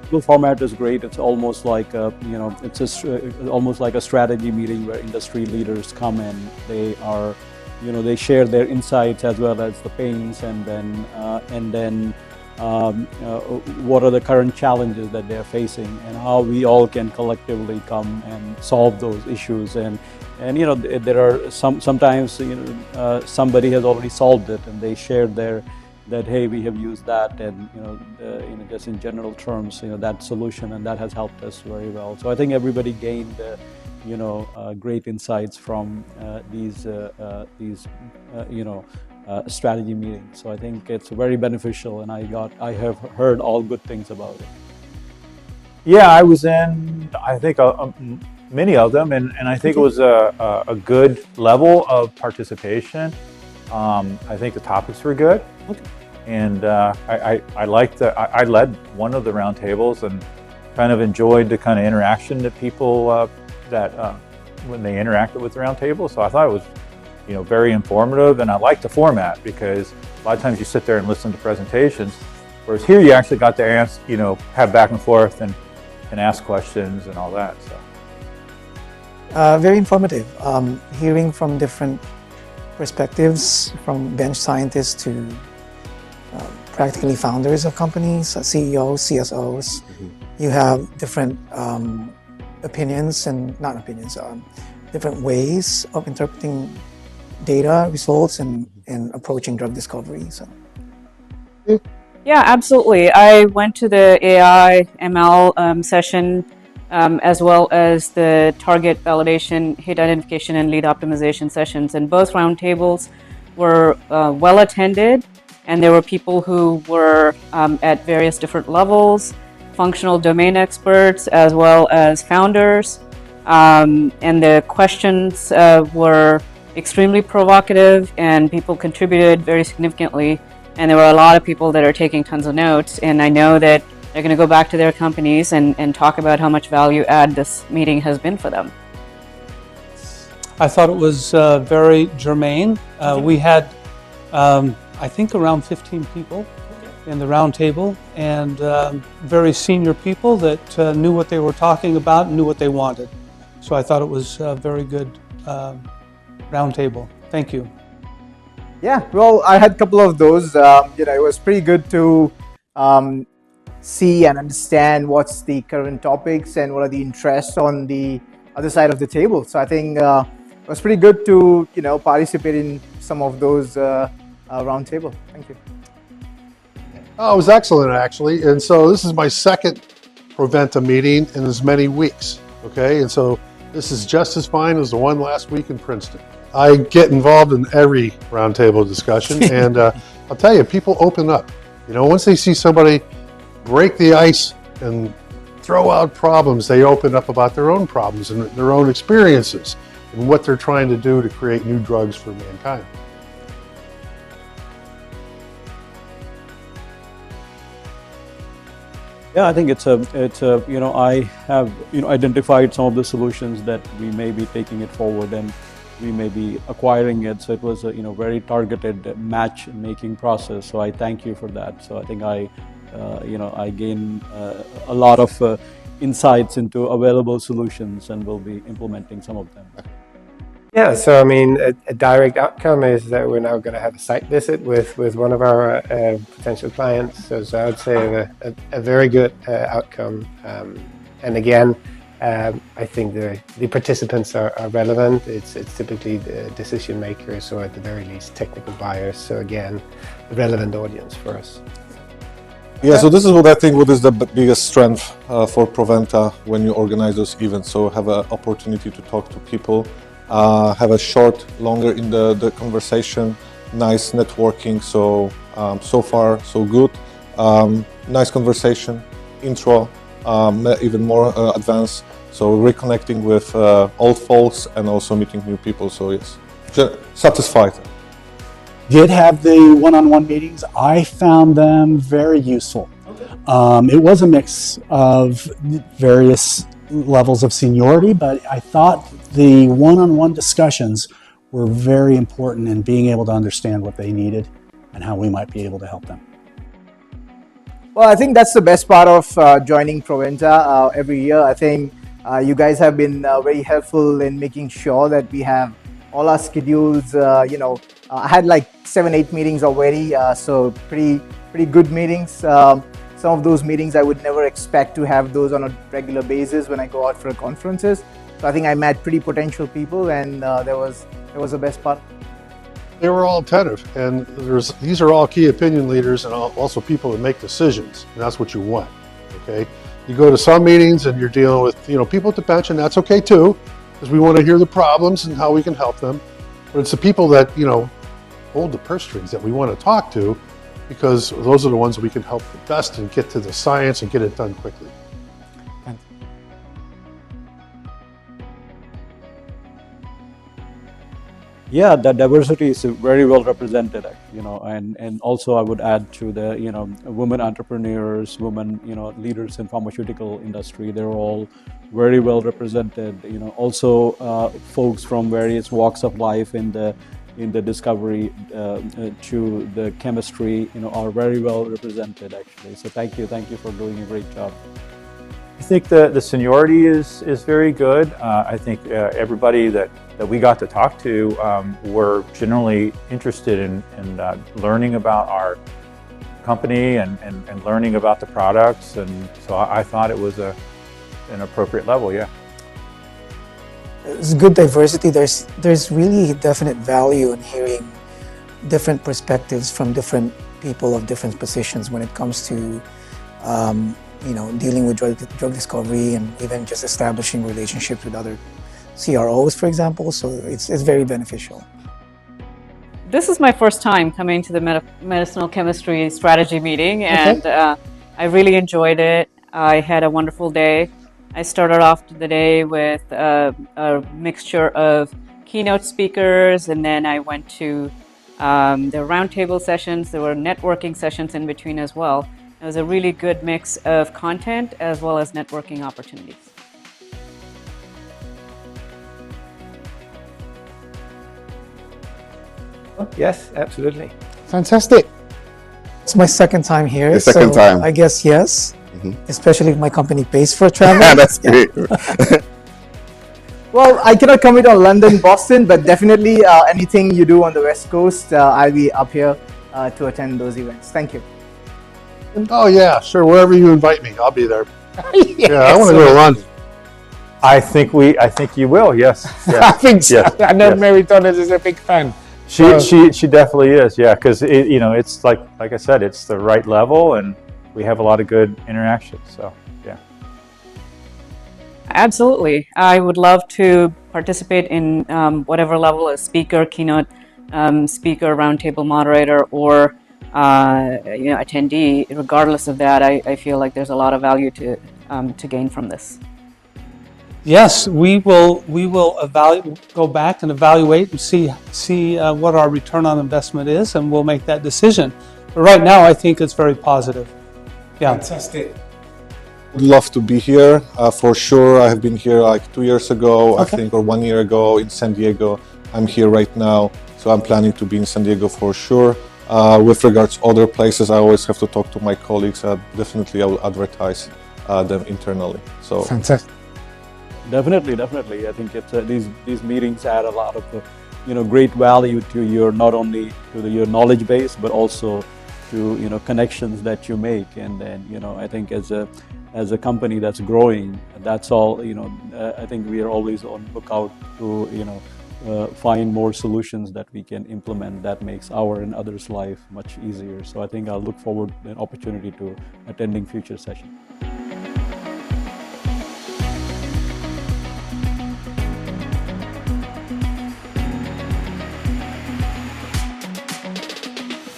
roundtable format is great. It's almost like almost like a strategy meeting where industry leaders come in. They are, they share their insights as well as the pains, and then what are the current challenges that they're facing, and how we all can collectively come and solve those issues. And there are sometimes somebody has already solved it, and they shared that, hey, we have used that, and just in general terms, that solution, and that has helped us very well. So I think everybody gained great insights from these strategy meetings. So I think it's very beneficial, and I have heard all good things about it. Yeah, I was in, I think, many of them, and I think it was a good level of participation. I think the topics were good. Okay. And I liked I led one of the roundtables, and kind of enjoyed the kind of interaction that people when they interacted with the roundtable. So I thought it was very informative, and I liked the format, because a lot of times you sit there and listen to presentations, whereas here you actually got to ask, have back and forth and ask questions and all that. So very informative, hearing from different perspectives, from bench scientists to practically founders of companies, CEOs, CSOs. You have different opinions, and not opinions, different ways of interpreting data, results, and approaching drug discovery. So. Yeah, absolutely. I went to the AI ML session, as well as the target validation, hit identification, and lead optimization sessions. And both roundtables were well attended, and there were people who were at various different levels, functional domain experts, as well as founders. And the questions were extremely provocative, and people contributed very significantly. And there were a lot of people that are taking tons of notes, and I know that they're going to go back to their companies and talk about how much value add this meeting has been for them. I thought it was very germane. We had, I think, around 15 people in the round table, and very senior people that knew what they were talking about and knew what they wanted. So I thought it was a very good round table. Thank you. Yeah, well, I had a couple of those. It was pretty good to see and understand what's the current topics and what are the interests on the other side of the table. So I think it was pretty good to participate in some of those round table. Thank you. Oh, it was excellent, actually. And so this is my second Proventa meeting in as many weeks. Okay, and so this is just as fine as the one last week in Princeton. I get involved in every roundtable discussion, and I'll tell you, people open up. Once they see somebody break the ice and throw out problems, they open up about their own problems and their own experiences and what they're trying to do to create new drugs for mankind. Yeah, I think I have identified some of the solutions that we may be taking it forward, and we may be acquiring it. So it was a very targeted match-making process. So I thank you for that. So I think I gain a lot of insights into available solutions, and will be implementing some of them. Yeah, so I mean, a direct outcome is that we're now going to have a site visit with one of our potential clients. So I would say a very good outcome. And again, I think the participants are relevant. It's typically the decision makers, or at the very least technical buyers. So again, a relevant audience for us. Yeah, so this is what I think what is the biggest strength for Proventa when you organize those events. So have an opportunity to talk to people, have a longer in the conversation, nice networking. So so far so good. Nice conversation, intro, even more advanced. So reconnecting with old folks and also meeting new people. So yes, satisfied. Did have the one-on-one meetings. I found them very useful. Okay. It was a mix of various levels of seniority, but I thought the one-on-one discussions were very important in being able to understand what they needed and how we might be able to help them. Well, I think that's the best part of joining Proventa every year. I think you guys have been very helpful in making sure that we have all our schedules. I had like 7-8 meetings already, so pretty good meetings. Some of those meetings I would never expect to have those on a regular basis when I go out for conferences. So I think I met pretty potential people, and that was the best part. They were all attentive, and these are all key opinion leaders and also people that make decisions, and that's what you want. Okay, you go to some meetings and you're dealing with people at the bench, and that's okay too, because we want to hear the problems and how we can help them. But it's the people that hold the purse strings that we want to talk to, because those are the ones that we can help the best and get to the science and get it done quickly. Yeah, that diversity is very well represented, and also I would add to the women entrepreneurs, women leaders in pharmaceutical industry. They're all very well represented. Also folks from various walks of life in the discovery to the chemistry, are very well represented actually. So thank you for doing a great job. I think the seniority is very good. I think everybody that we got to talk to were generally interested in learning about our company and learning about the products, and so I thought it was an appropriate level. Yeah. It's good diversity. There's really definite value in hearing different perspectives from different people of different positions when it comes to dealing with drug discovery and even just establishing relationships with other CROs, for example. So it's very beneficial. This is my first time coming to the medicinal chemistry strategy meeting, and I really enjoyed it. I had a wonderful day. I started off the day with a mixture of keynote speakers, and then I went to the roundtable sessions. There were networking sessions in between as well. It was a really good mix of content as well as networking opportunities. Yes, absolutely. Fantastic. It's my second time here. The second time. I guess yes. Especially if my company pays for travel. That's great. Well, I cannot commit on London, Boston, but definitely anything you do on the West Coast, I'll be up here to attend those events. Thank you. Oh yeah, sure. Wherever you invite me, I'll be there. Yeah, I want to go to London. I think you will. Yes. Yeah. I think so. Yes. I know Yes. Mary Torres is a big fan. She definitely is. Yeah, because it's like I said, it's the right level, and we have a lot of good interactions. So yeah. Absolutely. I would love to participate in whatever level, a speaker, keynote speaker, roundtable moderator, or attendee. Regardless of that, I feel like there's a lot of value to gain from this. Yes, we will go back and evaluate and see what our return on investment is, and we'll make that decision. But right now, I think it's very positive. Yeah. Fantastic. Would love to be here for sure. I have been here like 2 years ago, I think, or 1 year ago in San Diego. I'm here right now, so I'm planning to be in San Diego for sure. With regards to other places, I always have to talk to my colleagues. Definitely, I will advertise them internally. So fantastic. Definitely. I think it's these meetings add a lot of great value to your, not only to your knowledge base, but also to connections that you make. And then I think as a company that's growing, that's all. I think we are always on lookout to find more solutions that we can implement that makes our and others' life much easier. So I think I'll look forward to an opportunity to attending future sessions.